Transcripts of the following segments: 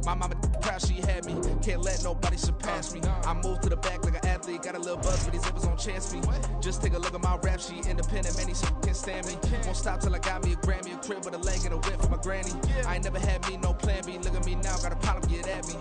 My mama proud she had me. Can't let nobody surpass me. I moved to the back like an athlete. Got a little buzz, but these zippers on chance me. Just take a look at my rap sheet. Independent, many so can't stand me. Won't stop till I got me a Grammy, a crib with a leg and a whip for my granny. I ain't never had me no plan B. Look at me now, got a problem, get at me.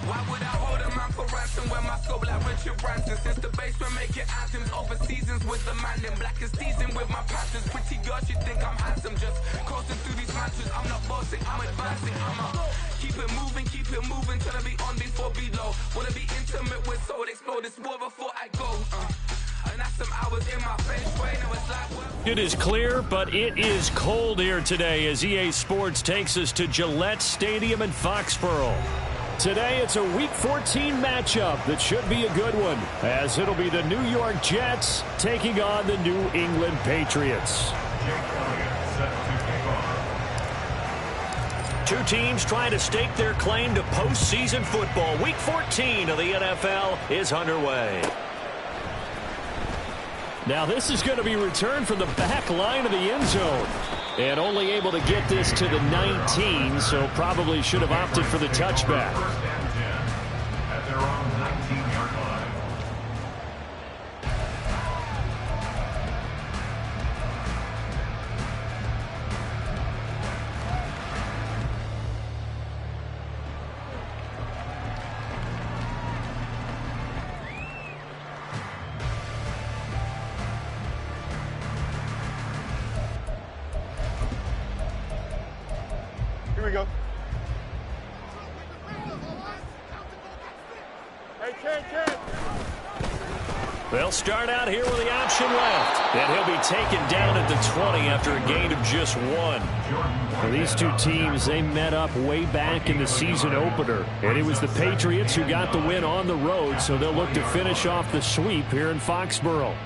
Why would I hold a man for ransom when my scope like Richard Branson? Since the basement making anthems over seasons with the man in black is seasoned with my passions. Pretty girl, she think I'm handsome, just coasting through these mansions. I'm not bossing, I'm advancing. I'ma keep it moving till I be on before below. Wanna be intimate with soul, explode this war before I go. And that's some hours in my face, way now it's like It is clear, but it is cold here today as EA Sports takes us to Gillette Stadium in Foxborough. Today, it's a Week 14 matchup that should be a good one, as it'll be the New York Jets taking on the New England Patriots. Two teams trying to stake their claim to postseason football. Week 14 of the NFL is underway. Now, this is going to be returned from the back line of the end zone. And only able to get this to the 19, so probably should have opted for the touchback. At their own 19-yard line. Here we go. Hey, Ken. They'll start out here with the option left. And he'll be taken down at the 20 after a gain of just one. Well, these two teams, they met up way back in the season opener. And it was the Patriots who got the win on the road, so they'll look to finish off the sweep here in Foxborough.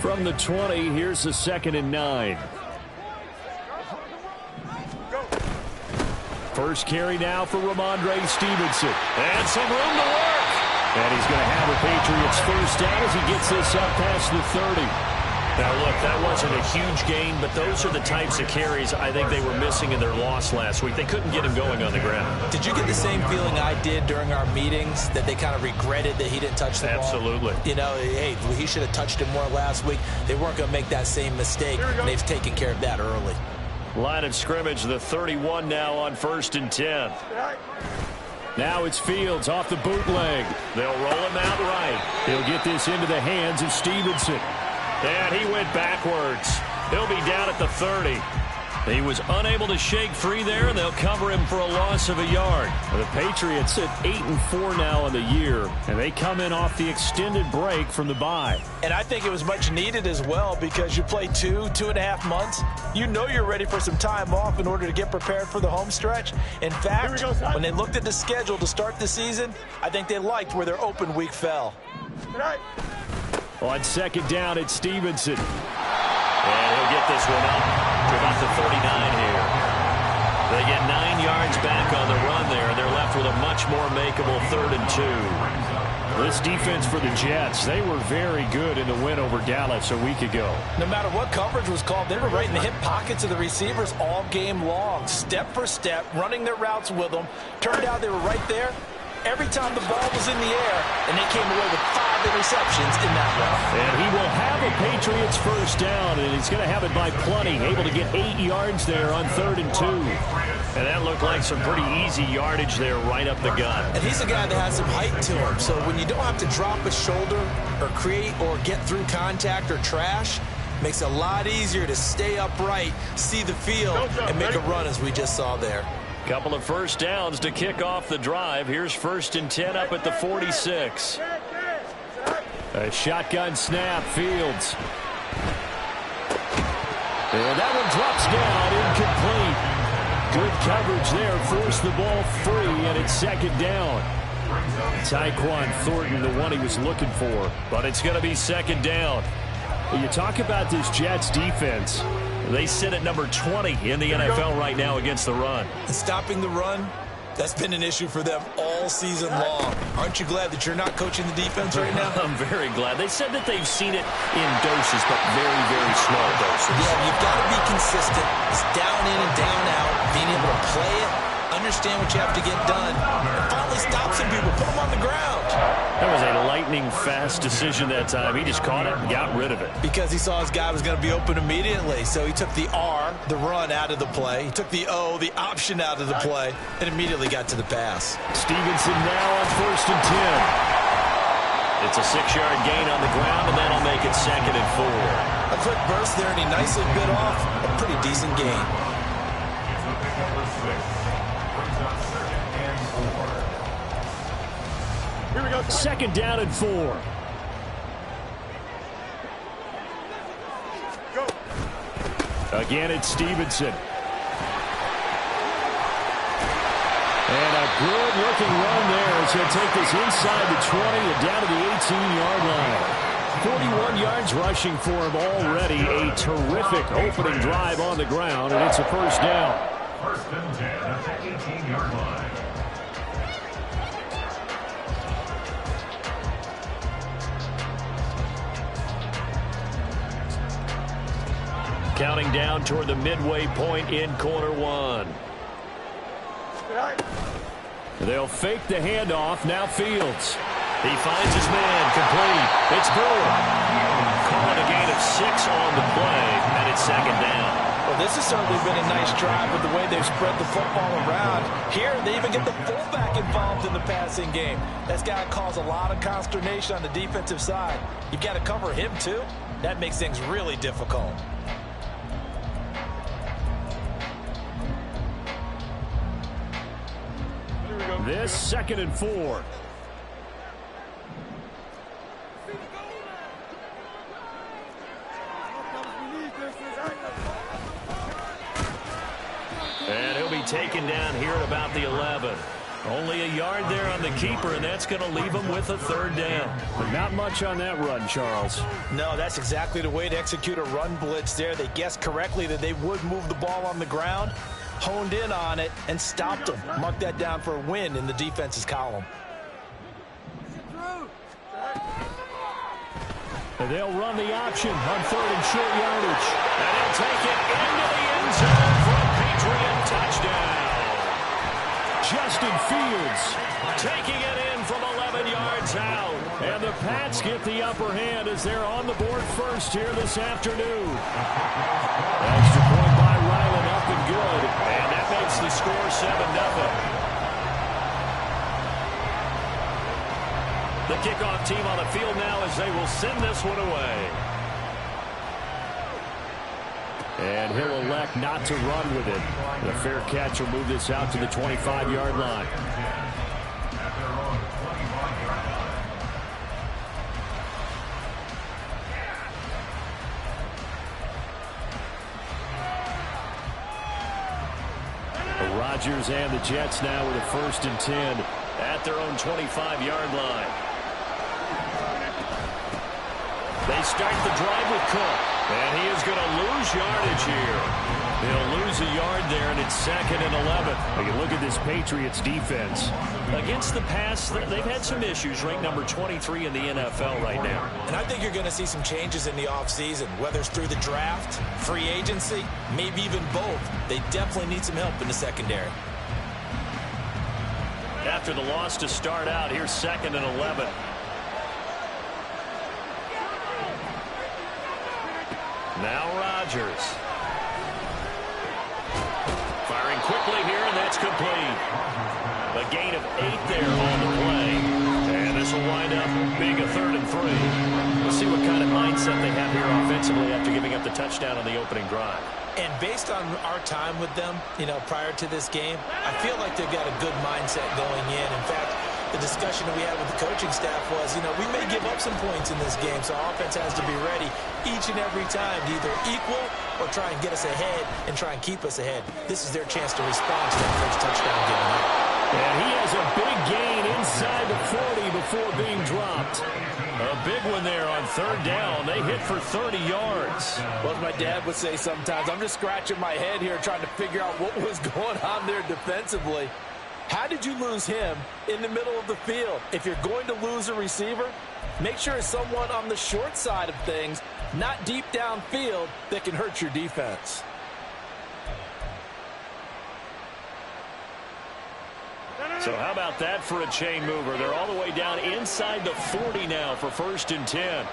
From the 20, here's the 2nd and 9. First carry now for Ramondre Stevenson. And some room to work. And he's going to have a Patriots first down as he gets this up past the 30. Now, look, that wasn't a huge gain, but those are the types of carries I think they were missing in their loss last week. They couldn't get him going on the ground. Did you get the same feeling I did during our meetings, that they kind of regretted that he didn't touch the ball? Absolutely. You know, hey, he should have touched it more last week. They weren't going to make that same mistake, and they've taken care of that early. Line of scrimmage, the 31 now on 1st and 10. Now it's Fields off the bootleg. They'll roll him out right. He'll get this into the hands of Stevenson. And he went backwards. He'll be down at the 30. He was unable to shake free there, and they'll cover him for a loss of a yard. The Patriots at 8-4 now in the year, and they come in off the extended break from the bye. And I think it was much needed as well, because you play 2.5 months. You know you're ready for some time off in order to get prepared for the home stretch. In fact, when they looked at the schedule to start the season, I think they liked where their open week fell. On 2nd down, it's Stevenson. And he'll get this one up to about the 39 here. They get 9 yards back on the run there, and they're left with a much more makeable 3rd and 2. This defense for the Jets, they were very good in the win over Dallas a week ago. No matter what coverage was called, they were right in the hip pockets of the receivers all game long, step for step, running their routes with them. Turned out they were right there every time the ball was in the air, and they came away with 5 interceptions in that one. And he will have a Patriots first down, and he's going to have it by plenty, able to get 8 yards there on 3rd and 2. And that looked like some pretty easy yardage there right up the gut. And he's a guy that has some height to him, so when you don't have to drop a shoulder or create or get through contact or trash, makes it a lot easier to stay upright, see the field, and make a run as we just saw there. Couple of first downs to kick off the drive. Here's 1st and 10 up at the 46. A shotgun snap, Fields. And that one drops down, incomplete. Good coverage there, forced the ball free, and it's second down. Tyquan Thornton, the one he was looking for, but it's going to be second down. You talk about this Jets defense. They sit at number 20 in the NFL right now against the run. And stopping the run, that's been an issue for them all season long. Aren't you glad that you're not coaching the defense right now? I'm very glad. They said that they've seen it in doses, but very, very small doses. Yeah, you've got to be consistent. It's down in and down out, being able to play it, understand what you have to get done, and finally stop some people, put them on the ground. That was a lightning-fast decision that time. He just caught it and got rid of it. Because he saw his guy was going to be open immediately, so he took the R, the run, out of the play. He took the O, the option, out of the play, and immediately got to the pass. Stevenson now on 1st and 10. It's a 6-yard gain on the ground, and that'll make it 2nd and 4. A quick burst there, and he nicely bit off a pretty decent gain. Here we go. 2nd down and 4. Again, it's Stevenson. And a good-looking run there as he'll take this inside the 20 and down to the 18-yard line. 41 yards rushing for him already. A terrific opening drive on the ground, and it's a 1st down. 1st and 10 at the 18-yard line. Counting down toward the midway point in quarter 1. They'll fake the handoff. Now Fields. He finds his man. Complete. It's Brewer. Calling a gain of 6 on the play, and it's 2nd down. Well, this has certainly been a nice drive with the way they've spread the football around. Here, they even get the fullback involved in the passing game. That's got to cause a lot of consternation on the defensive side. You've got to cover him, too. That makes things really difficult. This 2nd and 4. And he'll be taken down here at about the 11. Only a yard there on the keeper, and that's going to leave him with a 3rd down. But not much on that run, Charles. No, that's exactly the way to execute a run blitz there. They guessed correctly that they would move the ball on the ground, honed in on it, and stopped them. Mark that down for a win in the defense's column. And they'll run the option on 3rd and short yardage. And he'll take it into the end zone for a Patriot touchdown. Justin Fields taking it in from 11 yards out. And the Pats get the upper hand as they're on the board first here this afternoon. Extra point by Ryland, up and good. And that makes the score 7-0. The kickoff team on the field now as they will send this one away. And he'll elect not to run with it. The fair catch will move this out to the 25-yard line. Rodgers and the Jets now with a 1st and 10 at their own 25-yard line. They start the drive with Cook, and he is going to lose yardage here. He'll lose a yard there, and it's 2nd and 11. You can look at this Patriots defense. Against the pass, they've had some issues, ranked number 23 in the NFL right now. And I think you're going to see some changes in the offseason, whether it's through the draft, free agency, maybe even both. They definitely need some help in the secondary. After the loss to start out, here's 2nd and 11. Now Rodgers. Firing quickly here, and that's complete. A gain of 8 there on the play. And this will wind up being a 3rd and 3. We'll see what kind of mindset they have here offensively after giving up the touchdown on the opening drive. And based on our time with them, prior to this game, I feel like they've got a good mindset going in. In fact, the discussion that we had with the coaching staff was, we may give up some points in this game, so our offense has to be ready each and every time to either equal or try and get us ahead and try and keep us ahead. This is their chance to respond to that first touchdown given up. And he has a big gain inside the 40 before being dropped. A big one there on third down. They hit for 30 yards. Well, as my dad would say sometimes, I'm just scratching my head here trying to figure out what was going on there defensively. How did you lose him in the middle of the field? If you're going to lose a receiver, make sure it's someone on the short side of things, not deep downfield, that can hurt your defense. So how about that for a chain mover? They're all the way down inside the 40 now for 1st and 10.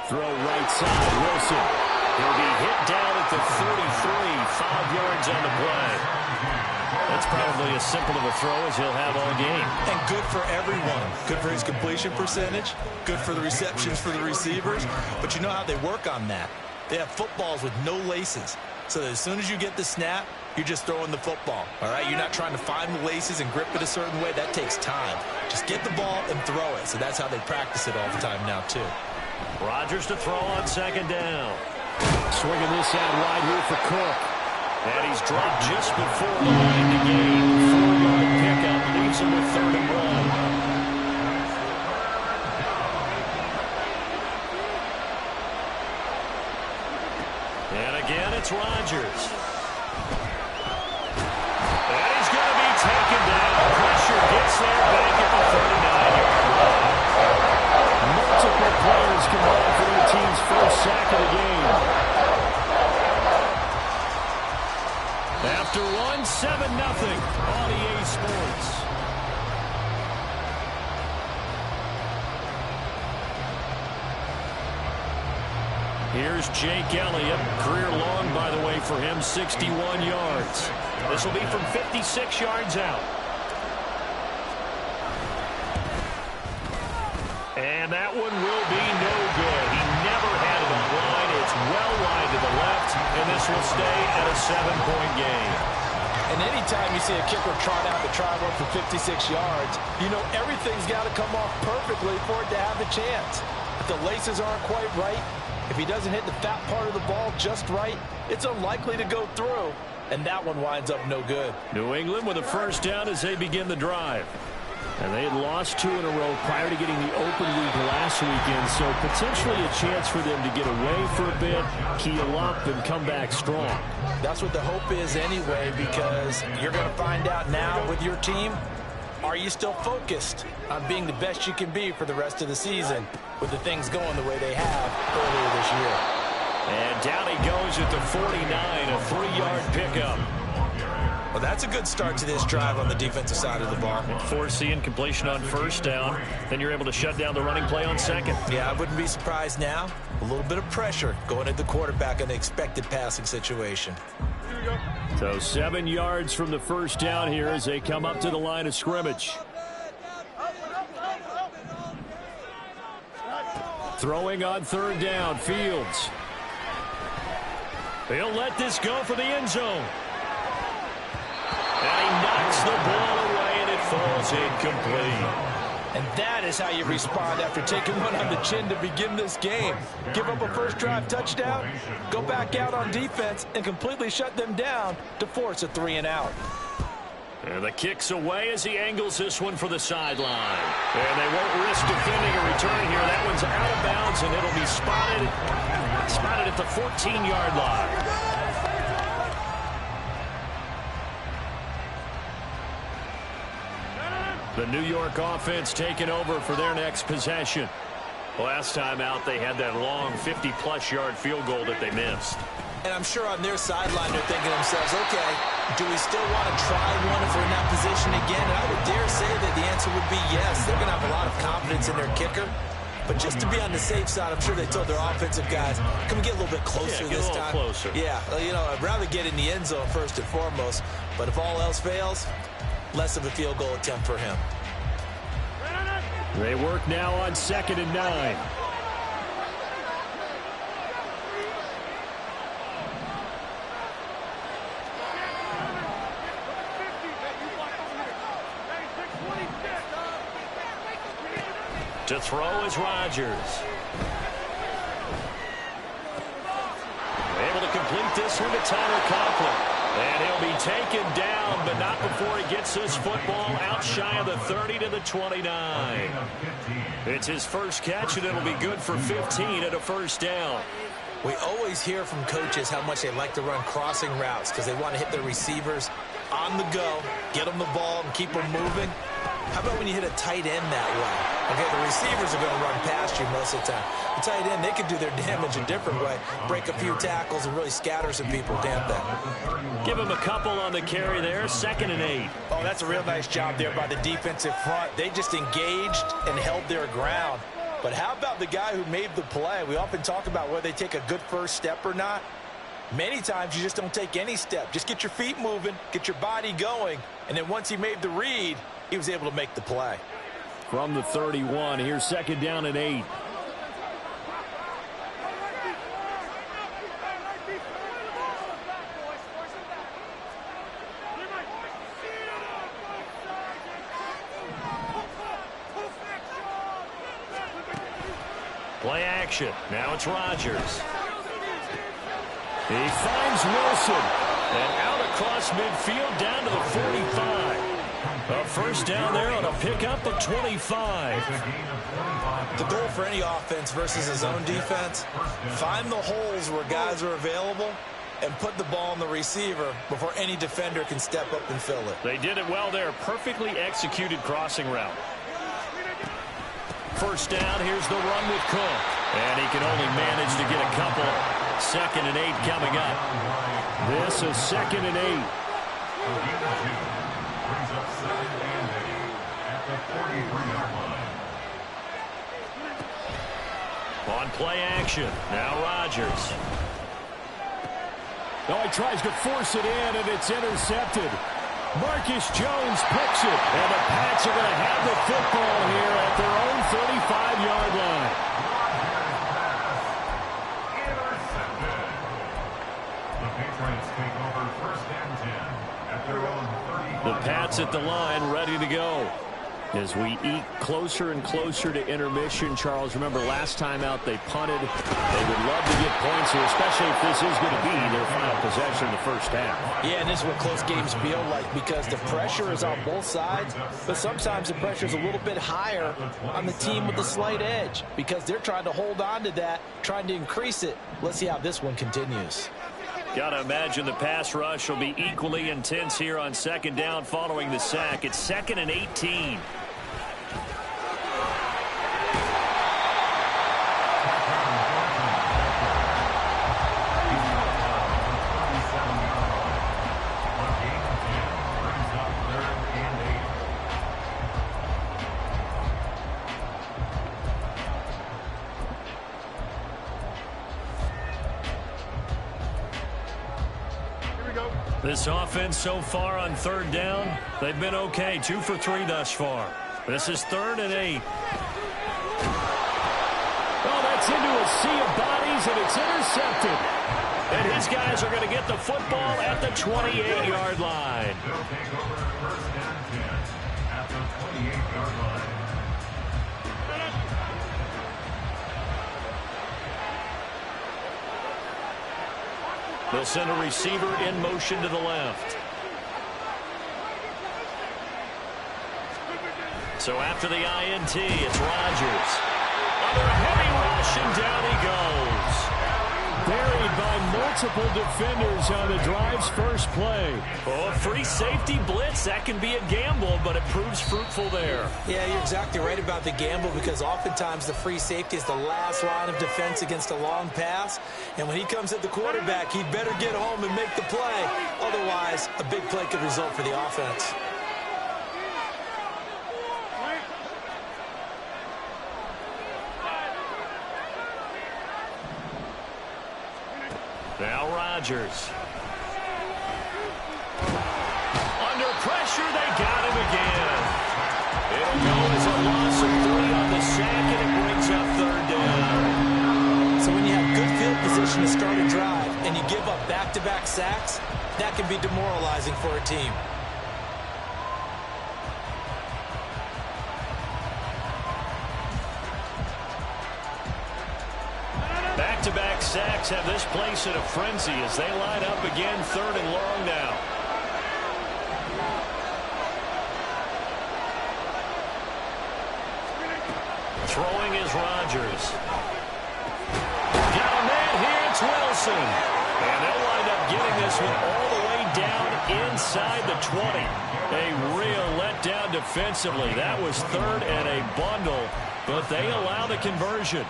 Throw right side, Wilson. He'll be hit down at the 43, 5 yards on the play. That's probably as simple of a throw as he'll have all game. And good for everyone. Good for his completion percentage. Good for the receptions for the receivers. But you know how they work on that. They have footballs with no laces. So that as soon as you get the snap, you're just throwing the football. All right? You're not trying to find the laces and grip it a certain way. That takes time. Just get the ball and throw it. So that's how they practice it all the time now, too. Rodgers to throw on 2nd down. Swinging this out wide here for Cook. And he's dropped just before the line to gain. 4-yard pickup leaves him with 3rd and 1. And again, it's Rodgers. And he's going to be taken down. Pressure gets there back at the 39-yard line. Multiple players combined for their team's first sack of the game. After 7-0 on EA Sports. Here's Jake Elliott. Career long, by the way, for him, 61 yards. This will be from 56 yards out. And that one will be no good. He never had it on line. It's well wide to the left, and this will stay at a 7-point game. And anytime you see a kicker trot out the try run for 56 yards, you know everything's got to come off perfectly for it to have a chance. If the laces aren't quite right, if he doesn't hit the fat part of the ball just right, it's unlikely to go through. And that one winds up no good. New England with a 1st down as they begin the drive. And they had lost 2 in a row prior to getting the open week last weekend, so potentially a chance for them to get away for a bit, keel up, and come back strong. That's what the hope is anyway, because you're going to find out now with your team, are you still focused on being the best you can be for the rest of the season with the things going the way they have earlier this year? And down he goes at the 49, a 3-yard pickup. Well, that's a good start to this drive on the defensive side of the ball. Forcing incompletion on 1st down. Then you're able to shut down the running play on 2nd. Yeah, I wouldn't be surprised now. A little bit of pressure going at the quarterback in an expected passing situation. So 7 yards from the 1st down here as they come up to the line of scrimmage. Throwing on 3rd down, Fields. He'll let this go for the end zone. And he knocks the ball away, and it falls incomplete. And that is how you respond after taking one on the chin to begin this game. Give up a first drive touchdown, go back out on defense, and completely shut them down to force a 3-and-out. And the kick's away as he angles this one for the sideline. And they won't risk defending a return here. That one's out of bounds, and it'll be spotted at the 14-yard line. The New York offense taking over for their next possession. Last time out, they had that long 50-plus yard field goal that they missed. And I'm sure on their sideline they're thinking to themselves, okay, do we still want to try one if we're in that position again? And I would dare say that the answer would be yes. They're going to have a lot of confidence in their kicker. But just to be on the safe side, I'm sure they told their offensive guys, can we get a little bit closer this time? Closer. Yeah, you know, I'd rather get in the end zone first and foremost. But if all else fails, less of a field goal attempt for him. They work now on 2nd and 9. To throw is Rodgers. complete this one to Tyler Conklin. And he'll be taken down, but not before he gets this football out shy of the 30 to the 29. It's his first catch, and it'll be good for 15 at a first down. We always hear from coaches how much they like to run crossing routes because they want to hit their receivers on the go, get them the ball, and keep them moving. How about when you hit a tight end that way? Okay, the receivers are going to run past you most of the time. The tight end, they can do their damage a different way, break a few tackles and really scatter some people, can't they? Give him a couple on the carry there, 2nd and 8. Oh, that's a real nice job there by the defensive front. They just engaged and held their ground. But how about the guy who made the play? We often talk about whether they take a good first step or not. Many times you just don't take any step. Just get your feet moving, get your body going, and then once he made the read, he was able to make the play. From the 31, here's 2nd down and 8. Play action. Now it's Rodgers. He finds Wilson. And out across midfield down to the 45. A first down there on a pickup of 25. The goal for any offense versus his own defense, find the holes where guys are available and put the ball on the receiver before any defender can step up and fill it. They did it well there. Perfectly executed crossing route. First down, here's the run with Cook. And he can only manage to get a couple. 2nd and 8 coming up. This is 2nd and 8. Brings up 2nd and 8 at the 43-yard line. On play action, now Rodgers. Oh, he tries to force it in, and it's intercepted. Marcus Jones picks it, and the Pats are going to have the football here at their own 35-yard line. Intercepted. The Patriots take over 1st and 10 at their own 35. The Pats at the line, ready to go. As we eke closer and closer to intermission, Charles, remember last time out they punted. They would love to get points here, especially if this is going to be their final possession in the first half. Yeah, and this is what close games feel like because the pressure is on both sides, but sometimes the pressure is a little bit higher on the team with the slight edge because they're trying to hold on to that, trying to increase it. Let's see how this one continues. Got to imagine the pass rush will be equally intense here on 2nd down following the sack. It's 2nd and 18. This offense so far on 3rd down, they've been okay. 2 for 3 thus far. This is 3rd and 8. Oh, that's into a sea of bodies, and it's intercepted. And his guys are going to get the football at the 28-yard line. They'll take over 1st and 10 at the 28-yard line. They'll send a receiver in motion to the left. So after the INT, it's Rodgers. Under a heavy rush, and down he goes. Buried by multiple defenders on the drive's first play. Oh, free safety blitz. That can be a gamble, but it proves fruitful there. Yeah, you're exactly right about the gamble because oftentimes the free safety is the last line of defense against a long pass. And when he comes at the quarterback, he'd better get home and make the play. Otherwise, a big play could result for the offense. Now Rodgers. Under pressure, they got him again. It'll go as a loss of 3 on the sack, and it brings up 3rd down. So when you have good field position to start a drive and you give up back-to-back sacks, that can be demoralizing for a team. Back-to-back sacks have this place in a frenzy as they line up again, 3rd and long now. Throwing is Rodgers. Got a man here, it's Wilson. And they'll wind up getting this one all the way down inside the 20. A real letdown defensively. That was 3rd and a bundle, but they allow the conversion.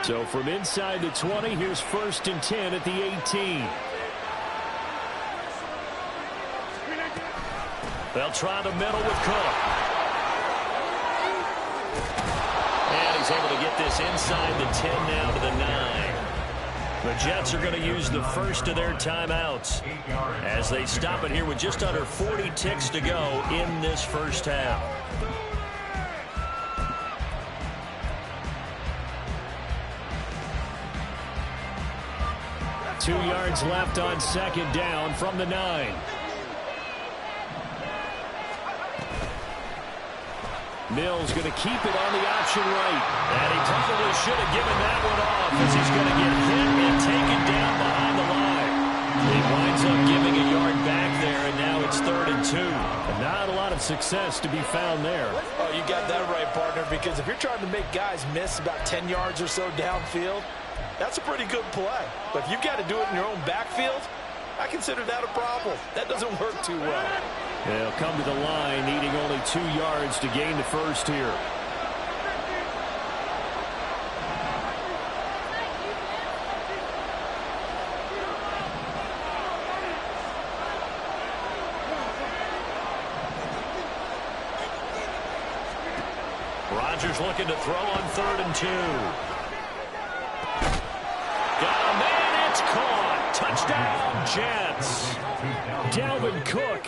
So from inside the 20, here's 1st and 10 at the 18. They'll try the middle with Cook. And he's able to get this inside the 10 now to the 9. The Jets are going to use the first of their timeouts as they stop it here with just under 40 ticks to go in this first half. Two yards left on 2nd down from the 9. Mills going to keep it on the option right. And he probably should have given that one off as he's going to get hit and taken down behind the line. He winds up giving a yard back there, and now it's 3rd and 2. And not a lot of success to be found there. Oh, you got that right, partner, because if you're trying to make guys miss about 10 yards or so downfield, that's a pretty good play. But if you've got to do it in your own backfield, I consider that a problem. That doesn't work too well. They'll come to the line, needing only 2 yards to gain the first here. Rodgers looking to throw on 3rd and 2. Got a man, it's caught. Touchdown, Jets. Dalvin Cook,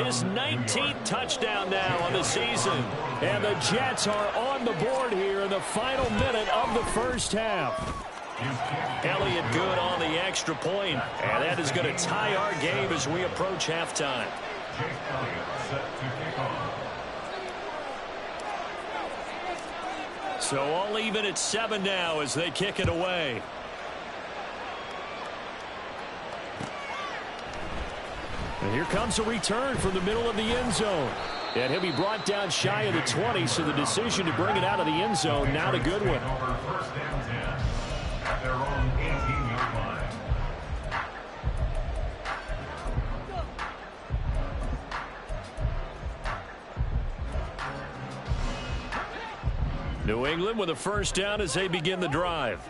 his 19th touchdown now on the season. And the Jets are on the board here in the final minute of the first half. Elliott good on the extra point, and that is going to tie our game as we approach halftime. So all even at 7 now as they kick it away. And here comes a return from the middle of the end zone. And he'll be brought down shy of the 20, so the decision to bring it out of the end zone, not a good one. First down 10 at their own 18-yard line. New England with a first down as they begin the drive.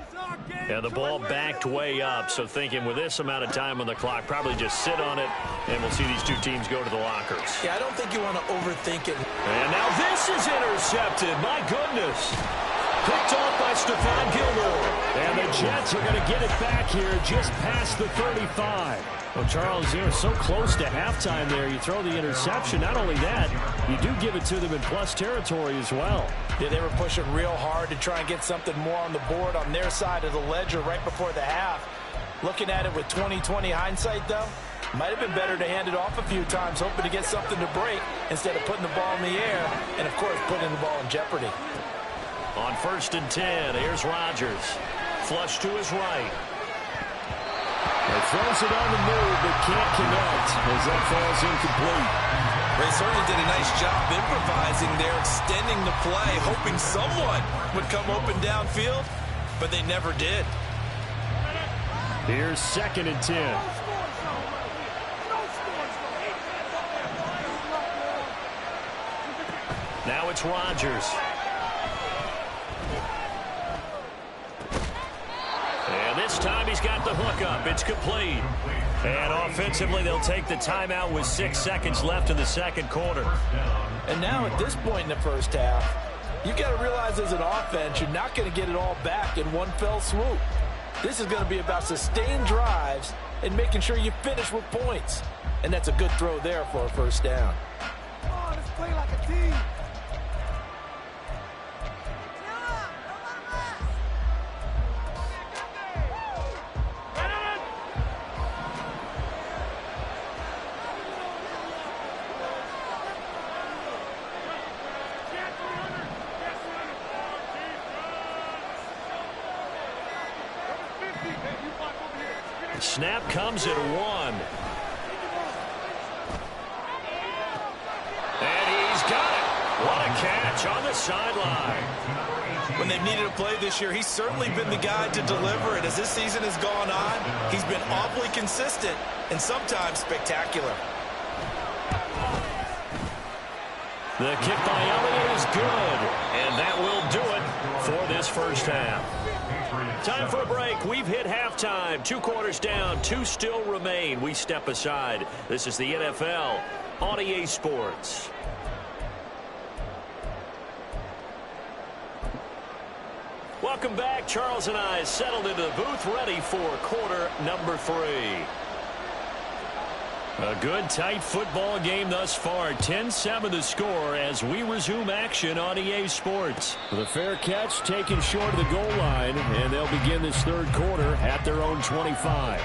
And the ball backed way up, so thinking with this amount of time on the clock, probably just sit on it, and we'll see these two teams go to the lockers. Yeah, I don't think you want to overthink it. And now this is intercepted. My goodness. Picked off by Stephon Gilmore. And the Jets are going to get it back here just past the 35. Well, Charles, you're so close to halftime there. You throw the interception. Not only that, you do give it to them in plus territory as well. Yeah, they were pushing real hard to try and get something more on the board on their side of the ledger right before the half. Looking at it with 20/20 hindsight, though, might have been better to hand it off a few times, hoping to get something to break instead of putting the ball in the air and, of course, putting the ball in jeopardy. On 1st and 10, here's Rodgers. Flush to his right. He throws it on the move, but can't connect as that falls incomplete. They certainly did a nice job improvising there, extending the play, hoping someone would come open downfield, but they never did. Here's 2nd and 10. Now it's Rodgers. And this time he's got the hook up. It's complete. And offensively, they'll take the timeout with 6 seconds left in the second quarter. And now at this point in the first half, you've got to realize as an offense, you're not going to get it all back in one fell swoop. This is going to be about sustained drives and making sure you finish with points. And that's a good throw there for a first down. Come on, let's play like a team. Snap comes at 1. And he's got it. What a catch on the sideline. When they've needed a play this year, he's certainly been the guy to deliver it. As this season has gone on, he's been awfully consistent and sometimes spectacular. The kick by Elliott is good, and that will do it for this first half. Time for a break. We've hit halftime. 2 quarters down, 2 still remain. We step aside. This is the NFL on EA Sports. Welcome back. Charles and I settled into the booth, ready for quarter number 3. A good, tight football game thus far. 10-7 the score as we resume action on EA Sports. The fair catch taken short of the goal line, and they'll begin this third quarter at their own 25.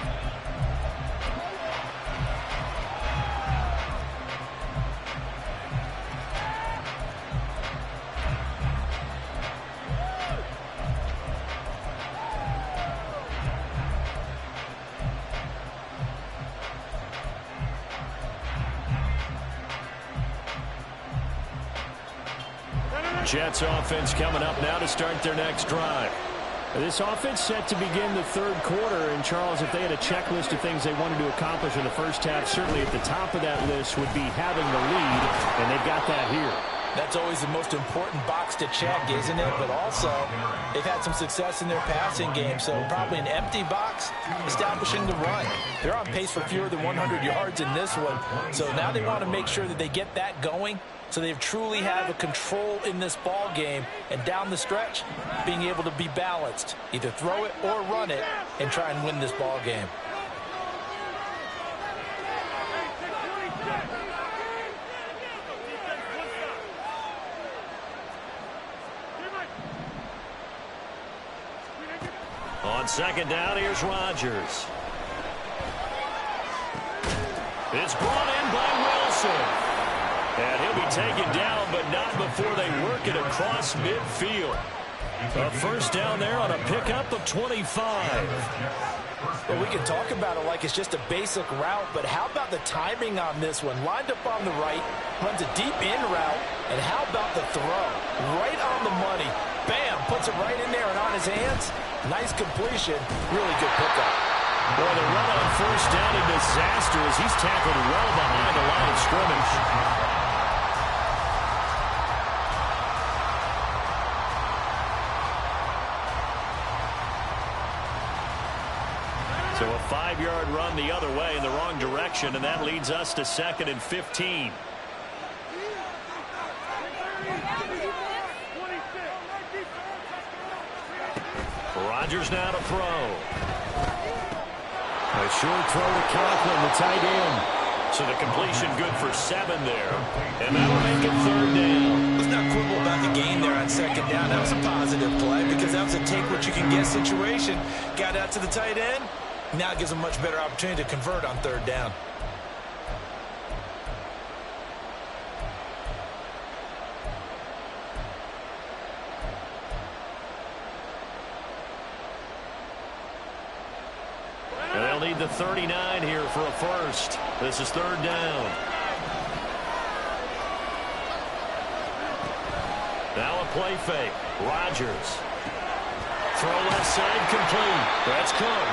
Jets offense coming up now to start their next drive. This offense set to begin the third quarter, and Charles, if they had a checklist of things they wanted to accomplish in the first half, certainly at the top of that list would be having the lead, and they've got that here. That's always the most important box to check, isn't it? But also, they've had some success in their passing game, so probably an empty box establishing the run. They're on pace for fewer than 100 yards in this one, so now they want to make sure that they get that going, so they truly have a control in this ball game, and down the stretch, being able to be balanced, either throw it or run it, and try and win this ball game. On second down, here's Rodgers. It's brought in by Wilson. And he'll be taken down, but not before they work it across midfield. A first down there on a pickup of 25. Well, we can talk about it like it's just a basic route, but how about the timing on this one? Lined up on the right, runs a deep in route, and how about the throw? Right on the money. Bam, puts it right in there and on his hands. Nice completion, really good pickup. Boy, the run on first down a disaster as he's tackled well behind the line of scrimmage. So a 5-yard run the other way in the wrong direction, and that leads us to 2nd and 15. Rodgers now to throw. A short throw to Conklin, the tight end. So the completion good for 7 there, and that'll make it 3rd down. Let's not quibble about the gain there on second down. That was a positive play because that was a take-what-you-can-get situation. Got out to the tight end. Now it gives them a much better opportunity to convert on 3rd down. And they'll need the 39 here for a first. This is 3rd down. Now a play fake. Rodgers. Throw left side complete. That's Cook.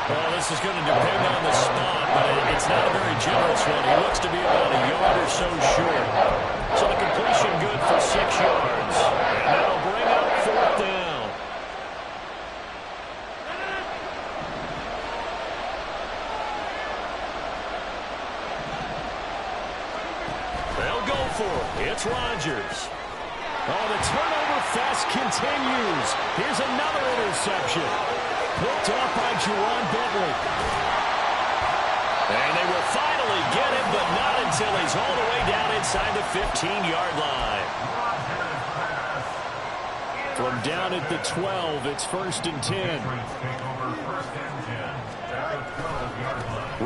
Well, this is going to depend on the spot, but it's not a very generous one. He looks to be about a yard or so short. So the completion good for 6 yards. And that'll bring up 4th down. They'll go for it. It's Rodgers. Oh, the turnover fest continues. Here's another interception. Picked off by Juwan Bentley. And they will finally get him, but not until he's all the way down inside the 15-yard line. From down at the 12, it's 1st and 10.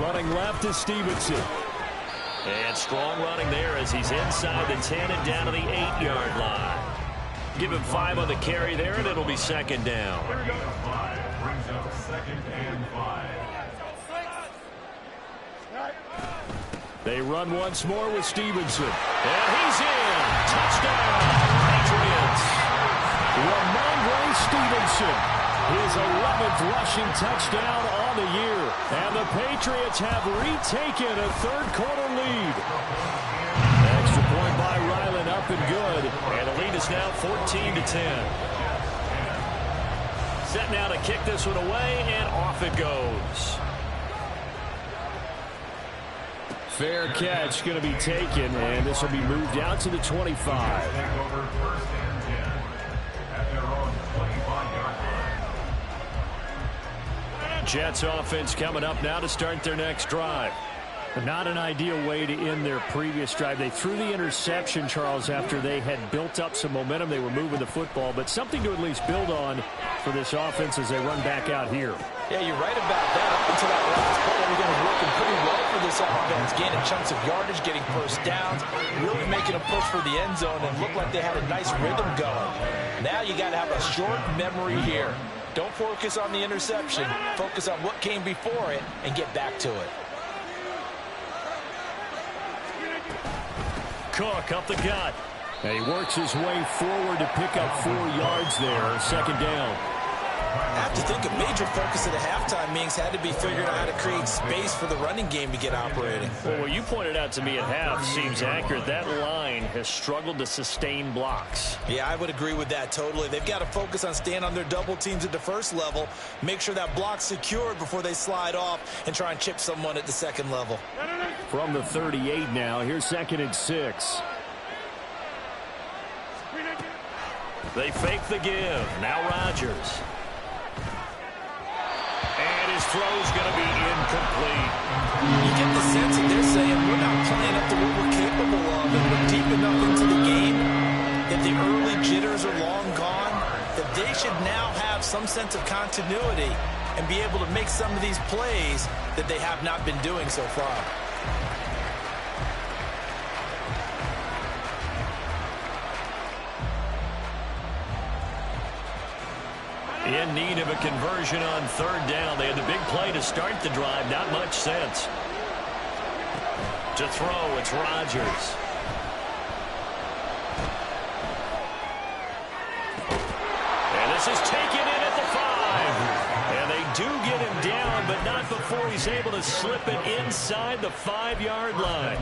Running left is Stevenson. And strong running there as he's inside the 10 and down to the 8-yard line. Give him 5 on the carry there, and it'll be 2nd down. Brings up 2nd and 5. They run once more with Stevenson. And he's in. Touchdown, Patriots. Ramondre Stevenson, his 11th rushing touchdown on the year. And the Patriots have retaken a third-quarter lead. Extra point by Ryland, up and good. And the lead is now 14-10. Set now to kick this one away, and off it goes. Fair catch going to be taken, and this will be moved out to the 25. Jets offense coming up now to start their next drive. But not an ideal way to end their previous drive. They threw the interception, Charles, after they had built up some momentum. They were moving the football, but something to at least build on for this offense as they run back out here. Yeah, you're right about that. Up until that last play, everything was working pretty well for this offense. Gaining chunks of yardage, getting first downs, really making a push for the end zone, and looked like they had a nice rhythm going. Now you got to have a short memory here. Don't focus on the interception. Focus on what came before it and get back to it. Cook up the gut. And he works his way forward to pick up 4 yards there. Second down. I have to think a major focus of the halftime meetings had to be figuring out how to create space for the running game to get operating. Well, what you pointed out to me at half seems accurate. That line has struggled to sustain blocks. Yeah, I would agree with that totally. They've got to focus on staying on their double teams at the first level, make sure that block's secured before they slide off and try and chip someone at the second level. From the 38 now, here's 2nd and 6. They fake the give. Now Rodgers. And his throw's going to be incomplete. You get the sense that they're saying we're not playing up to what we're capable of, and we're deep enough into the game that the early jitters are long gone, that they should now have some sense of continuity and be able to make some of these plays that they have not been doing so far. In need of a conversion on 3rd down. They had the big play to start the drive. Not much sense. To throw, it's Rodgers. And this is taken in at the 5. And they do get him down, but not before he's able to slip it inside the 5-yard line.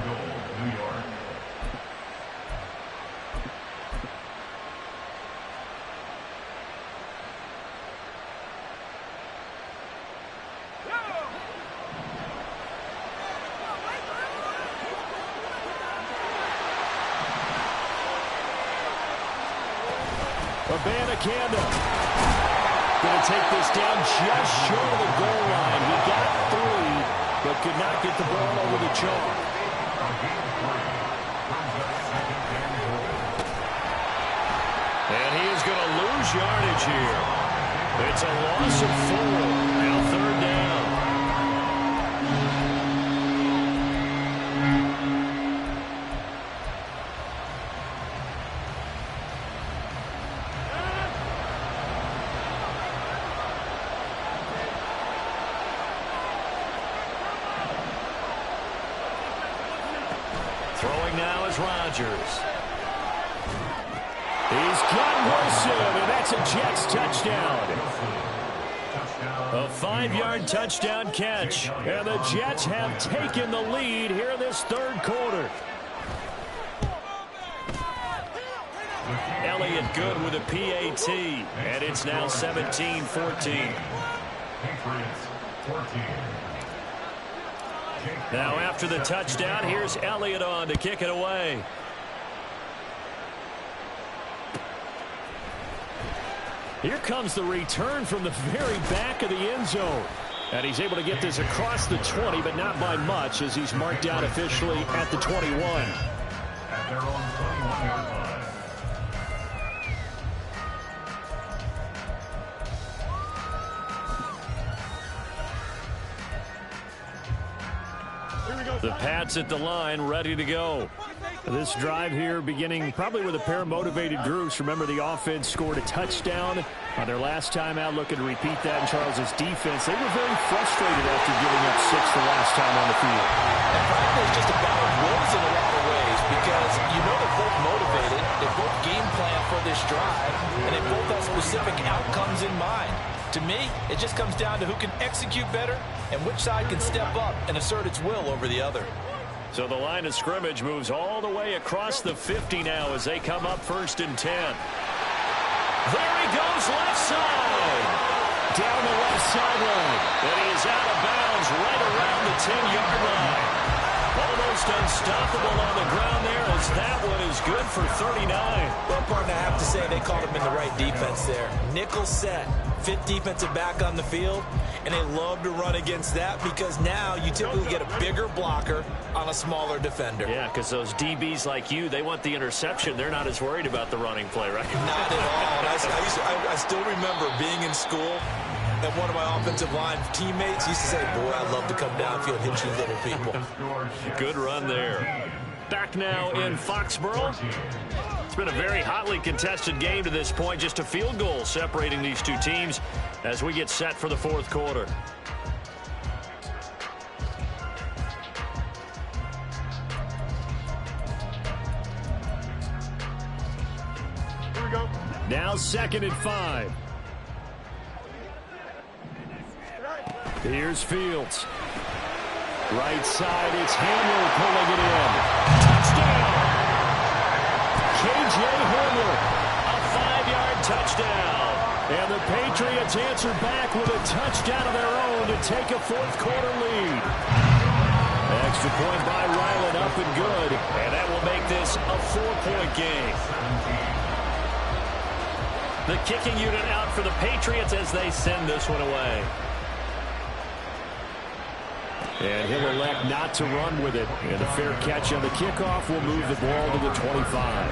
Abanikanda going to take this down just short of the goal line. He got 3, but could not get the ball over the chalk. And he is going to lose yardage here. It's a loss of 4. Now 3rd down. Throwing now is Rodgers. He's got Wilson, and that's a Jets touchdown. A 5-yard touchdown catch, and the Jets have taken the lead here in this 3rd quarter. Elliott good with a PAT, and it's now 17-14. Now after the touchdown, here's Elliott on to kick it away. Here comes the return from the very back of the end zone. And he's able to get this across the 20, but not by much, as he's marked out officially at the 21. At their own 21-yard line. The Pats at the line, ready to go. This drive here beginning probably with a pair of motivated groups. Remember, the offense scored a touchdown on their last time out. Looking to repeat that in Charles's defense. They were very frustrated after giving up 6 the last time on the field. And probably it's just a battle of wills in a lot of ways because you know they're both motivated. They both game plan for this drive, and they both have specific outcomes in mind. To me, it just comes down to who can execute better and which side can step up and assert its will over the other. So the line of scrimmage moves all the way across the 50 now as they come up 1st and 10. There he goes, left side. Down the left sideline. And he is out of bounds right around the 10-yard line. Almost unstoppable on the ground there as that one is good for 39. Well, partner, I have to say they called him in the right defense there. Nickel set, 5th defensive back on the field, and they love to run against that because now you typically get a bigger blocker on a smaller defender. Yeah, because those DBs like you, they want the interception. They're not as worried about the running play, right? Not at all. I still remember being in school, and one of my offensive line teammates used to say, boy, I'd love to come downfield and hit you little people. Good run there. Back now in Foxborough. It's been a very hotly contested game to this point. Just a field goal separating these two teams as we get set for the 4th quarter. Here we go. Now 2nd and 5. Here's Fields. Right side, it's Hamler pulling it in. Touchdown! K.J. Hamler, a 5-yard touchdown. And the Patriots answer back with a touchdown of their own to take a 4th quarter lead. Extra point by Ryland, up and good. And that will make this a 4-point game. The kicking unit out for the Patriots as they send this one away. And he'll elect not to run with it. And a fair catch on the kickoff will move the ball to the 25.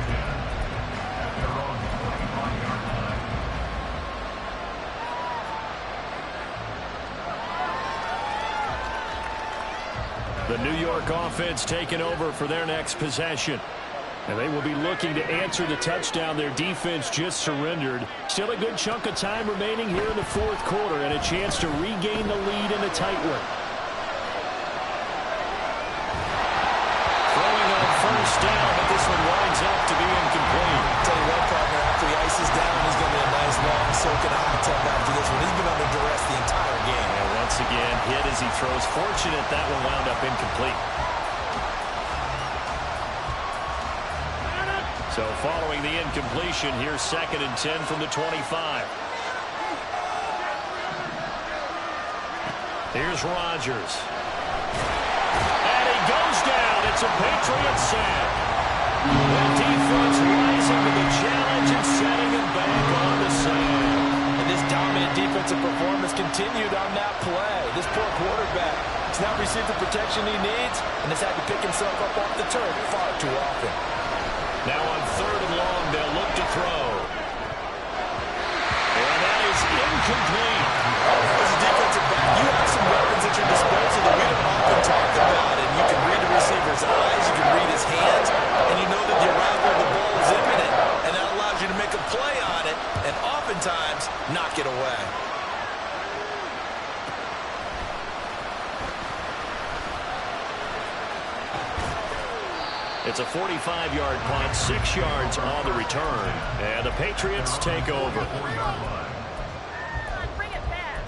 The New York offense taking over for their next possession. And they will be looking to answer the touchdown their defense just surrendered. Still a good chunk of time remaining here in the 4th quarter and a chance to regain the lead in a tight one. First down, but this one winds up to be incomplete. Tell you what, partner, after he ices down, he's going to be a nice long soaking hot tub after this one. He's been under duress the entire game. And once again, hit as he throws. Fortunate that one wound up incomplete. So following the incompletion, here's 2nd and 10 from the 25. Here's Rodgers. And he goes down. It's a Patriot sack. The defense rising to the challenge and setting him back on the side. And this dominant defensive performance continued on that play. This poor quarterback has not received the protection he needs and has had to pick himself up off the turf far too often. Now on 3rd and long, they'll look to throw. And that is incomplete. As a defensive back, you have some weapons at your disposal that we don't often talk about. And you can read the receiver's eyes, you can read his hands, and you know that the arrival of the ball is imminent. And that allows you to make a play on it and oftentimes knock it away. It's a 45-yard punt, 6 yards on the return. And the Patriots take over. Bring it back.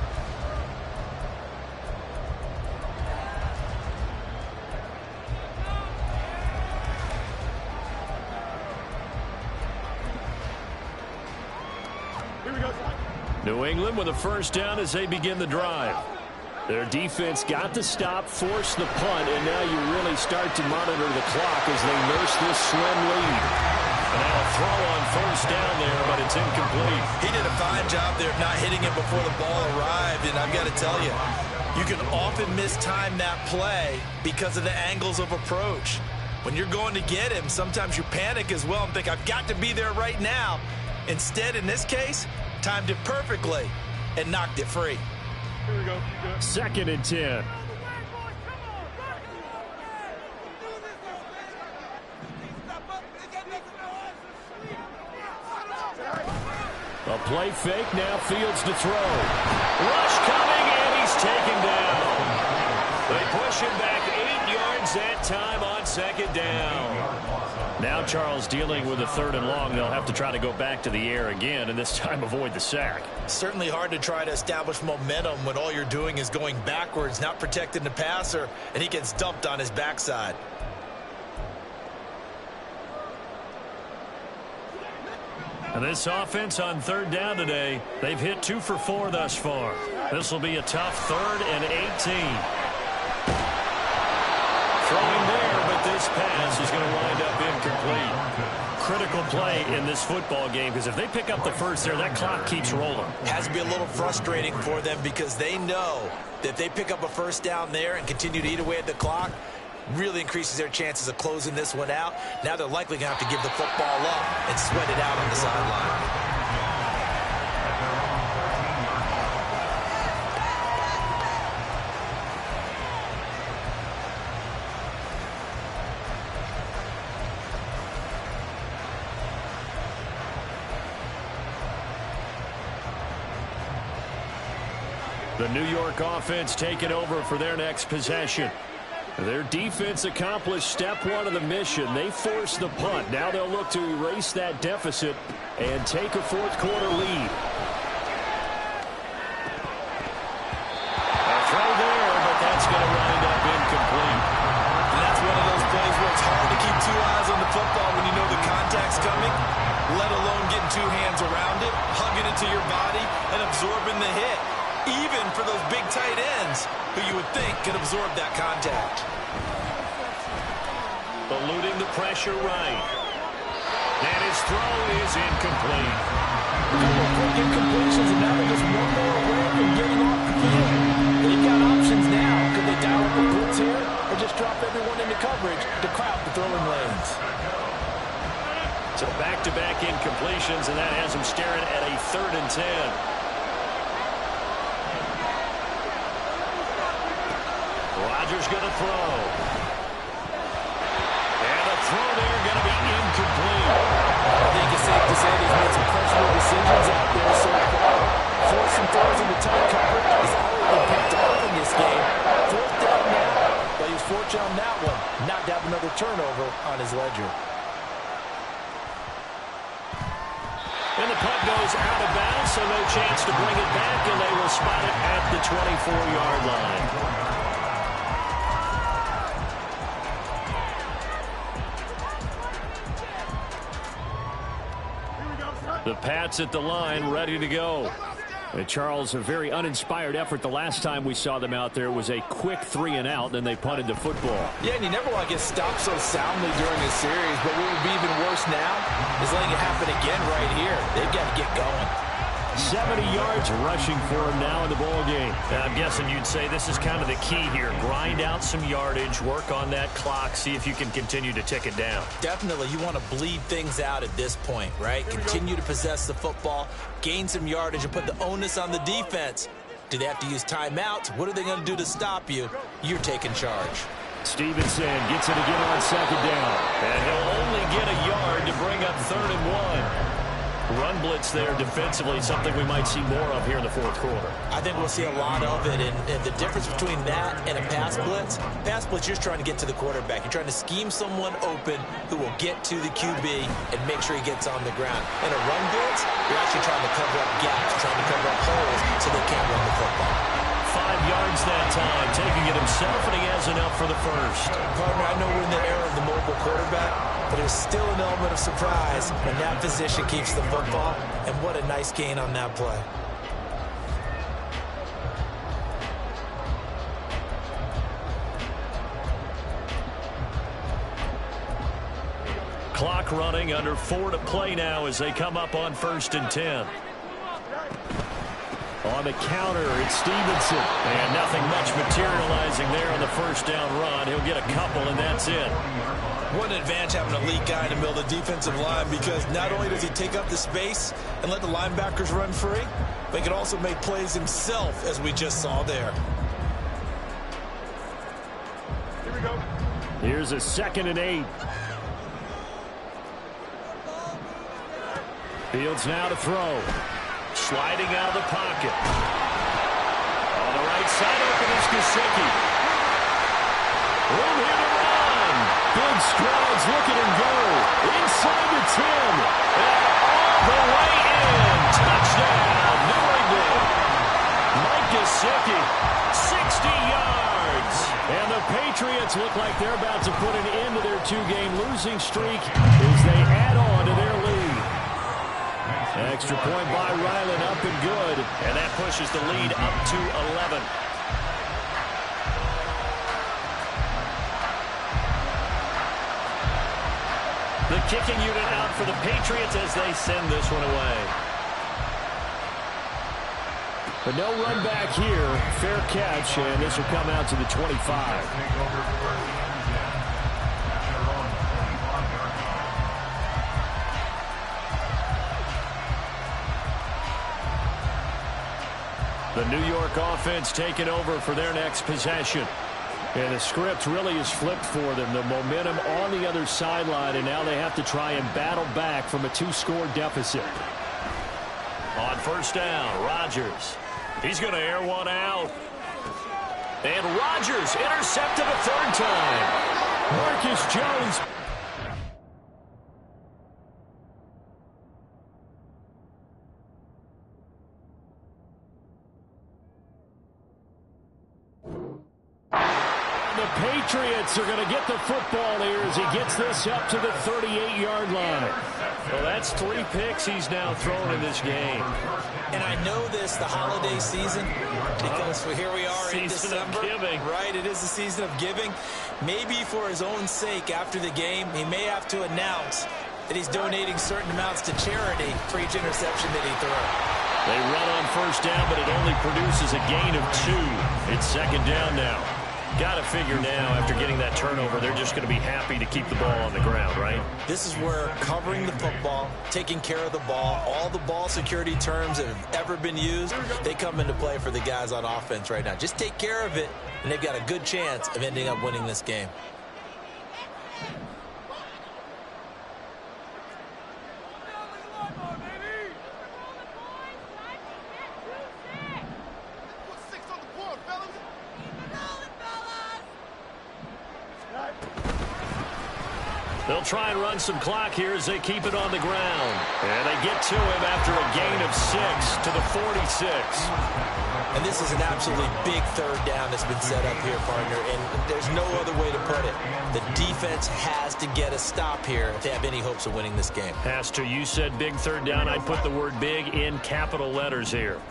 Here we go. New England with a first down as they begin the drive. Their defense got the stop, forced the punt, and now you really start to monitor the clock as they nurse this slim lead. And now a throw on 1st down there, but it's incomplete. He did a fine job there of not hitting it before the ball arrived, and I've got to tell you, you can often mistime that play because of the angles of approach. When you're going to get him, sometimes you panic as well and think, I've got to be there right now. Instead, in this case, timed it perfectly and knocked it free. Here we go. 2nd and 10. A play fake, now Fields to throw. Rush coming, and he's taken down. They push him back 8 yards that time on second down. Now Charles dealing with a 3rd and long. They'll have to try to go back to the air again, and this time avoid the sack. Certainly hard to try to establish momentum when all you're doing is going backwards, not protecting the passer, and he gets dumped on his backside. And this offense on 3rd down today, they've hit 2 for 4 thus far. This will be a tough 3rd and 18. Throwing there, but this pass is going to wind up incomplete. Critical play in this football game, because if they pick up the first there, that clock keeps rolling. Has to be a little frustrating for them because they know that if they pick up a first down there and continue to eat away at the clock, really increases their chances of closing this one out. Now they're likely going to have to give the football up and sweat it out on the sideline. The New York offense taking over for their next possession. Their defense accomplished step 1 of the mission. They forced the punt. Now they'll look to erase that deficit and take a 4th quarter lead. A throw there, but that's going to wind up incomplete. And that's one of those plays where it's hard to keep 2 eyes on the football when you know the contact's coming, let alone getting 2 hands around it, hugging it to your body, and absorbing the hit. Even for those big tight ends who you would think could absorb that contact. Eluding the pressure right. And his throw is incomplete. A couple of quick incompletions, and now they're just one more away from getting off the field. They've got options now. Could they dial up a blitz here or just drop everyone into coverage to crowd the throwing lanes? So back-to-back incompletions, and that has them staring at a 3rd and 10. Rodgers going to throw. And a throw there going to be incomplete. I think it's safe to say he's made some questionable decisions out there so far. Forcing throws into tight coverage. He's already been picked off in this game. 4th down now, but he was fortunate on that one. Not to have another turnover on his ledger. And the punt goes out of bounds, so no chance to bring it back, and they will spot it at the 24-yard line. The Pats at the line, ready to go. And Charles, a very uninspired effort. The last time we saw them out there was a quick 3-and-out, and they punted the football. Yeah, and you never want to get stopped so soundly during a series, but what would be even worse now is letting it happen again right here. They've got to get going. 70 yards rushing for him now in the ball game. I'm guessing you'd say this is kind of the key here. Grind out some yardage, work on that clock, see if you can continue to tick it down. Definitely, you want to bleed things out at this point, right? Continue to possess the football, gain some yardage, and put the onus on the defense. Do they have to use timeouts? What are they going to do to stop you? You're taking charge. Stevenson gets it again on 2nd down. And he'll only get a yard to bring up 3rd and 1. Run blitz there defensively, something we might see more of here in the 4th quarter. I think we'll see a lot of it, and the difference between that and a pass blitz, you're just trying to get to the quarterback. You're trying to scheme someone open who will get to the QB and make sure he gets on the ground. In a run blitz, you're actually trying to cover up gaps, trying to cover up holes so they can't run the football. 5 yards that time, taking it himself, and he has enough for the first. Partner, I know we're in the era of the mobile quarterback, but there's still an element of surprise when that position keeps the football, and what a nice gain on that play. Clock running, under 4 to play now as they come up on 1st and 10. On the counter, it's Stevenson. And nothing much materializing there on the 1st down run. He'll get a couple, and that's it. What an advantage having an elite guy in the middle of the defensive line, because not only does he take up the space and let the linebackers run free, but he can also make plays himself, as we just saw there. Here we go. Here's a 2nd and 8. Fields now to throw. sliding out of the pocket. On the right side, open is Gesicki. Room here to run. Big strides, look at him go. Inside the 10. And all the way in. Touchdown, New England. Mike Gesicki, 60 yards. And the Patriots look like they're about to put an end to their two-game losing streak as they add on to their lead. Extra point by Ryland, up and good. And that pushes the lead up to 11. The kicking unit out for the Patriots as they send this one away. But no run back here. Fair catch, and this will come out to the 25. The New York offense taking over for their next possession. And the script really is flipped for them. The momentum on the other sideline, and now they have to try and battle back from a 2-score deficit. On first down, Rodgers. He's going to air one out. And Rodgers intercepted a third time. Marcus Jones. The Patriots are going to get the football here as he gets this up to the 38-yard line. Well, that's 3 picks he's now thrown in this game. And I know this, the holiday season, because here we are in December. Season of giving. Right, it is the season of giving. Maybe for his own sake after the game, he may have to announce that he's donating certain amounts to charity for each interception that he throws. They run on first down, but it only produces a gain of 2. It's second down now. Got to figure now, after getting that turnover, they're just going to be happy to keep the ball on the ground, right? This is where covering the football, taking care of the ball, all the ball security terms that have ever been used, they come into play for the guys on offense right now. Just take care of it, and they've got a good chance of ending up winning this game. They'll try and run some clock here as they keep it on the ground. And they get to him after a gain of 6 to the 46. And this is an absolutely big third down that's been set up here, partner, and there's no other way to put it. The defense has to get a stop here if they have any hopes of winning this game. Has to. You said big third down. I'd put the word big in capital letters here.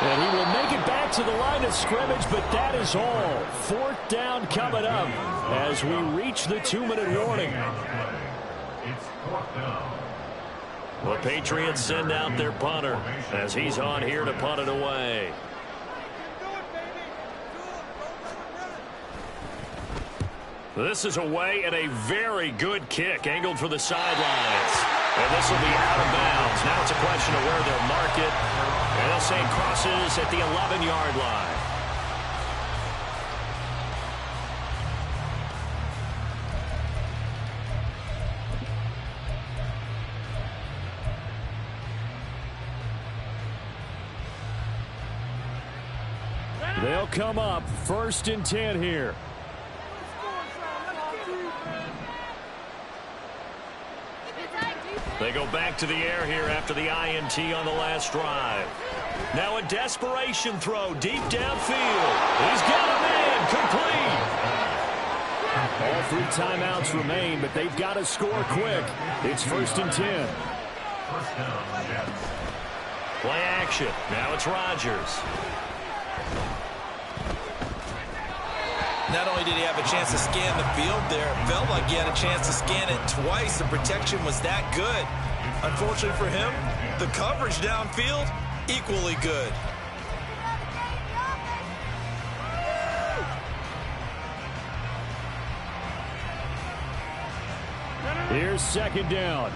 And he will make it back to the line of scrimmage, but that is all. Fourth down coming up as we reach the 2-minute warning. It's fourth down. The Patriots send out their punter as he's on here to punt it away. This is away and a very good kick angled for the sidelines. And this will be out of bounds. Now it's a question of where they'll mark it. And they'll say it crosses at the 11-yard line. They'll come up 1st and 10 here. They go back to the air here after the INT on the last drive. Now a desperation throw deep downfield. He's got a man complete. All 3 timeouts remain, but they've got to score quick. It's 1st and 10. First down, Jets. Play action. Now it's Rodgers. Not only did he have a chance to scan the field there, it felt like he had a chance to scan it twice. The protection was that good. Unfortunately for him, the coverage downfield, equally good. Here's second down.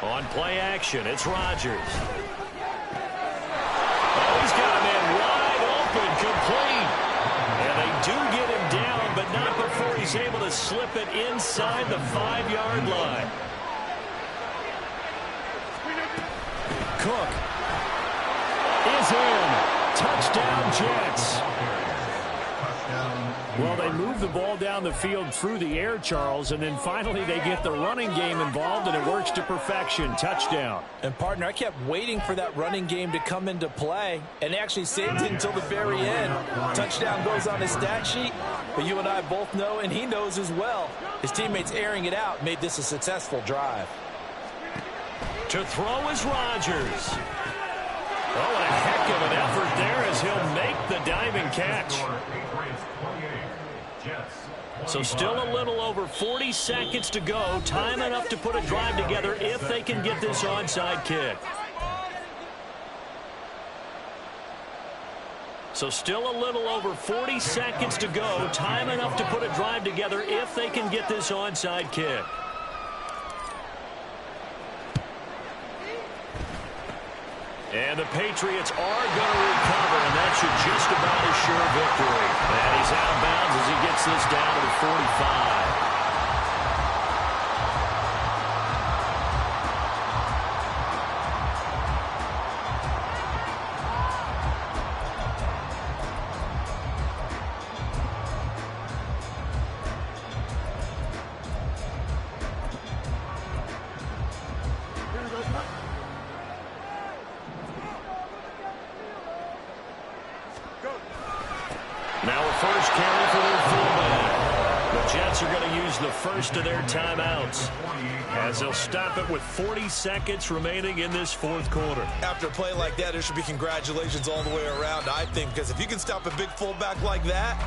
On play action, it's Rodgers. Oh, he's got a man wide open, complete. And they do get him down, but not before he's able to slip it inside the 5-yard line. Cook is in. Touchdown, Jets. Well, they move the ball down the field through the air, Charles, and then finally they get the running game involved, and it works to perfection. Touchdown. And, partner, I kept waiting for that running game to come into play, and actually saved it until the very end. Touchdown goes on his stat sheet, but you and I both know, and he knows as well, his teammates airing it out made this a successful drive. To throw is Rodgers. Oh, and a heck of an effort there as he'll make the diving catch. So still a little over 40 seconds to go. Time enough to put a drive together if they can get this onside kick. So still a little over 40 seconds to go. Time enough to put a drive together if they can get this onside kick. And the Patriots are going to recover, and that should just about assure victory. And he's out of bounds as he gets this down to the 45. Now a first carry for their fullback. The Jets are going to use the first of their timeouts as they'll stop it with 40 seconds remaining in this fourth quarter. After a play like that, there should be congratulations all the way around, I think, because if you can stop a big fullback like that,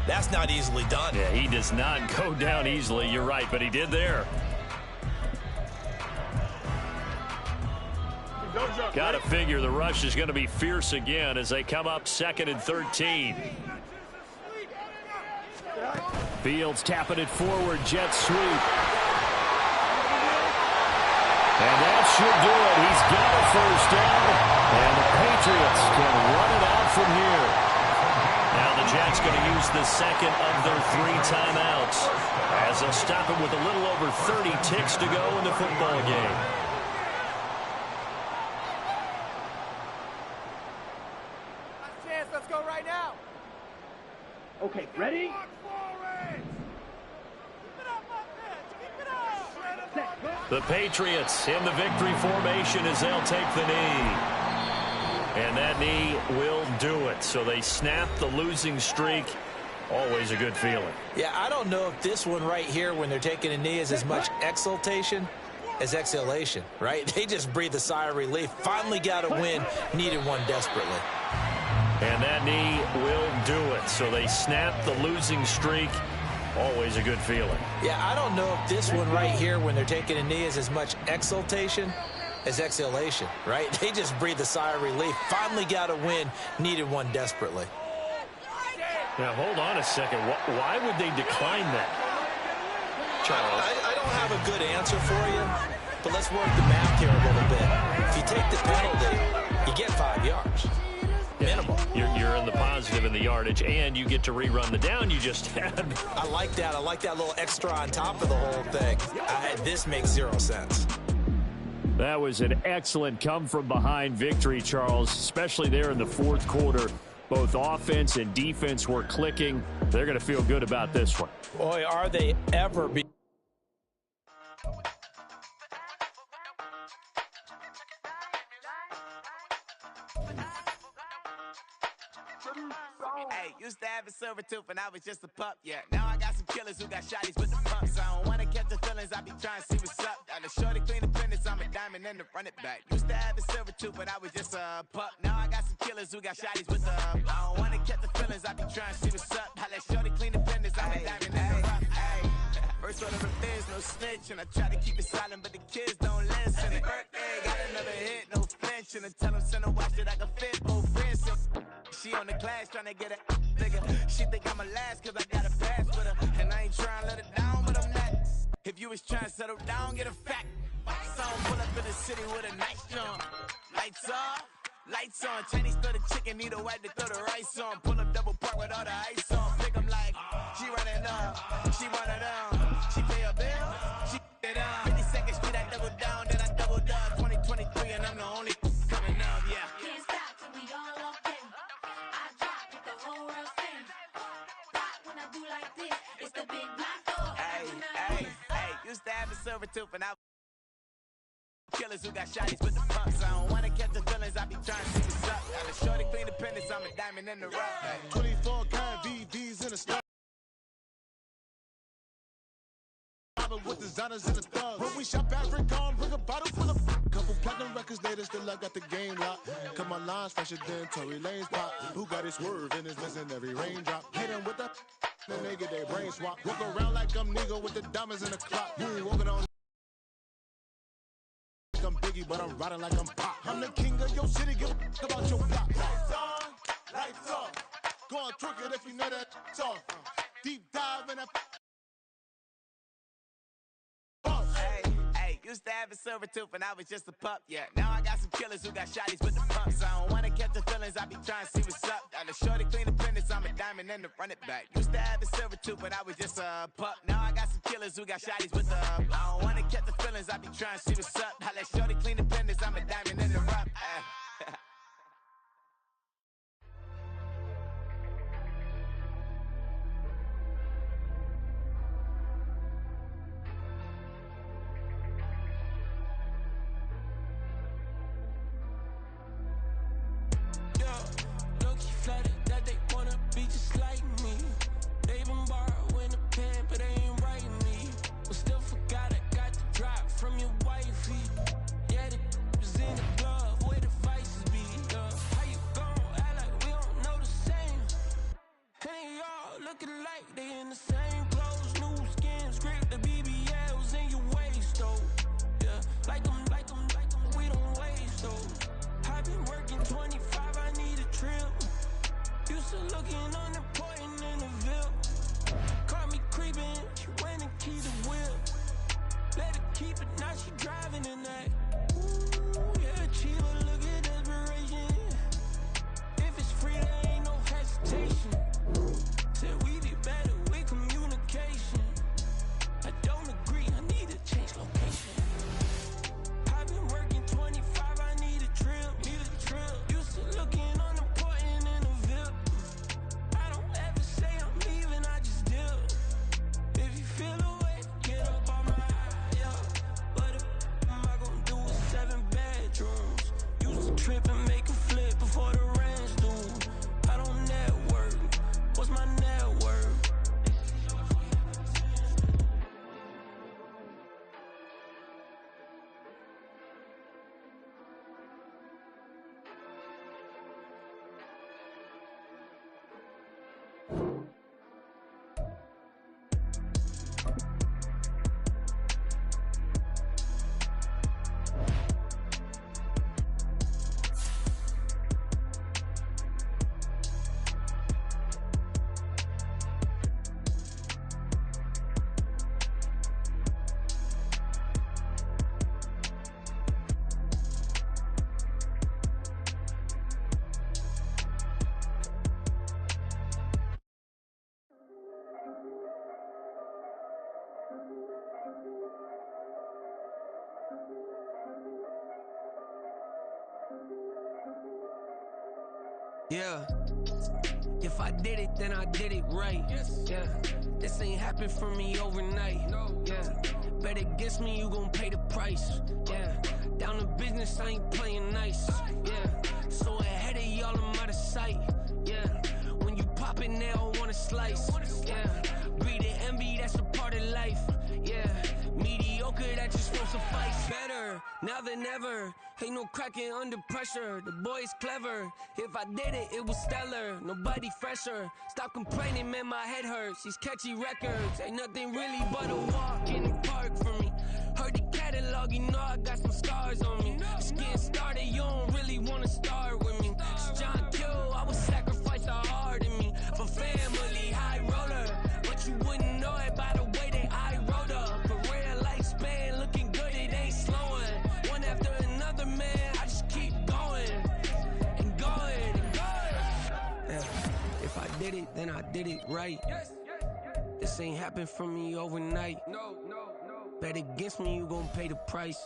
that's not easily done. Yeah, he does not go down easily. You're right, but he did there. Got to figure the rush is going to be fierce again as they come up 2nd and 13. Fields tapping it forward. Jet sweep. And that should do it. He's got a first down. And the Patriots can run it out from here. Now the Jets going to use the second of their 3 timeouts as they'll stop it with a little over 30 ticks to go in the football game. Let's go right now. Okay, ready? The Patriots in the victory formation as they'll take the knee. And that knee will do it. So they snap the losing streak. Always a good feeling. Yeah, I don't know if this one right here when they're taking a knee is as much exultation as exhalation, right? They just breathe a sigh of relief. Finally got a win. Needed one desperately. And that knee will do it. So they snap the losing streak. Always a good feeling. Yeah, I don't know if this one right here when they're taking a knee is as much exultation as exhalation, right? They just breathe a sigh of relief. Finally got a win. Needed one desperately. Now, hold on a second. Why would they decline that? Charles, I don't have a good answer for you, but let's work the math here a little bit. If you take the penalty, you get 5 yards. Minimal. You're in the positive in the yardage, and you get to rerun the down you just had. I like that. I like that little extra on top of the whole thing. This makes 0 sense. That was an excellent come-from-behind victory, Charles, especially there in the fourth quarter. Both offense and defense were clicking. They're going to feel good about this one. Boy, are they ever be. Hey, used to have a silver tooth and I was just a pup, yeah. Now I got some killers who got shotties with the pumps. I don't wanna catch the feelings, I be trying to see what's up. Got the shorty clean the fitness, I'm a diamond and to run it back. Used to have a silver tooth, but I was just a pup. Now I got some killers who got shotties with the I don't wanna catch the feelings, I be trying to see what's up. I let shorty clean the fitness, I'm a diamond and to run it back. First order of things, no snitch, and I try to keep it silent, but the kids don't listen. Birthday, got another hit, no flinch, and I tell them send a watch that I can fit both wrists. She on the class trying to get it nigga. She think I'm a last cause I got a pass with her. And I ain't trying to let it down, but I'm not. If you was trying to settle down, get a fact. So pull up in the city with a nice jump. Lights off, lights on. Chinese throw the chicken, need a wipe to throw the rice on. Pull up double park with all the ice on. Pick 'em like, she running up, she one of them. She pay a bill, she it up. 52nd Street, I double down, then I doubled up. 2023, and I'm the only coming up, yeah. Can't stop till we all locked in. I drop with the whole world sing. Rock when I do like this, it's the big black door. Hey, used to have a silver tooth, and I killers who got shotties with the pumps. I don't wanna catch the feelings, I be trying to see what's up. Got a shorty clean the pennies, I'm a diamond in the rough. Hey. 24 karat VVs in the store. With designers in the thugs. When we shop African, bring a bottle full of couple platinum records later, still I got the game locked. Cut my lines fresher than Tory Lane's pop. Who got his swerve and is missing every raindrop. Hit him with the then they get their brain swap. Walk around like I'm nigga with the diamonds in the clock. You ain't walking on like I'm Biggie, but I'm riding like I'm Pop. I'm the king of your city, give a about your block. Lights on, lights off. Go on, trick it if you know that off. Deep dive in that. Used to have a silver tooth and I was just a pup, yeah. Now I got some killers who got shotties with the pumps. I don't wanna catch the feelings, I be trying to see what's up. Got a shorty clean the pennies, I'm a diamond and to run it back. Used to have a silver tooth but I was just a pup. Now I got some killers who got shotties with the I don't wanna catch the feelings, I be trying to see what's up. I let shorty clean the pennies, I'm a diamond in the rough. Yeah, if I did it, then I did it right. Yeah, this ain't happened for me overnight. Yeah, bet against me, you gon' pay the price. Yeah, down to business, I ain't playing nice. Yeah, so ahead of y'all, I'm out of sight. Yeah, when you pop it, they all wanna slice. Yeah, breed the envy, that's a part of life. Yeah, mediocre, that just won't suffice. Better now than ever. Ain't no cracking under pressure, the boy's clever. If I did it, it was stellar, nobody fresher. Stop complaining, man, my head hurts. These catchy records, ain't nothing really but a walk in the park for me. Heard the catalog, you know I got some scars on me. Just getting started, you don't really wanna start with me. It's John Q, I would sacrifice the heart in me. For family, high roller, but you wouldn't know it by the way that I wrote up. Career lifespan, looking good, it ain't slow. did it, then I did it right. This ain't happened for me overnight. Bet against me, you gon' pay the price.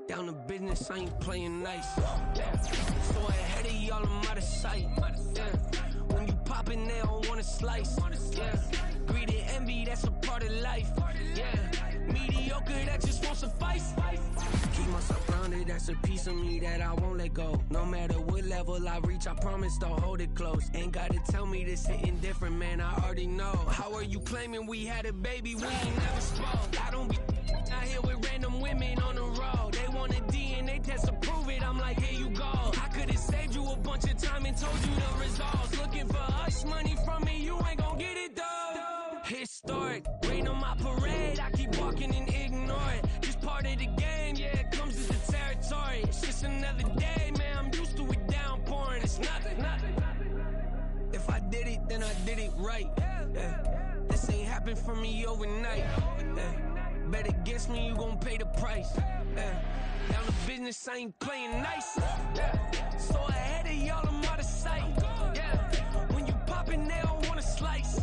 Down to business, I ain't playing nice. So ahead of y'all, I'm out of sight. When you poppin', they don't wanna slice. Greed and envy, that's a part of life. Mediocre, that just won't suffice. Keep myself grounded, that's a piece of me that I won't let go. No matter what level I reach, I promise to hold it close. Ain't gotta tell me this hitting different, man, I already know. How are you claiming we had a baby, we ain't never spoke? I don't be out here with random women on the road. They want a DNA test to prove it, I'm like, here you go. I could've saved you a bunch of time and told you the results. Looking for hush money from me, you ain't gon' get it though. Historic, rain on my parade, I keep walking and ignore it. Just part of the game, yeah, it comes with the territory. It's just another day, man, I'm used to it downpouring. It's nothing. If I did it, then I did it right. This ain't happened for me overnight. Bet against me, you gon' pay the price. Down to business, I ain't playing nice. So ahead of y'all, I'm out of sight. When you poppin', they don't wanna slice.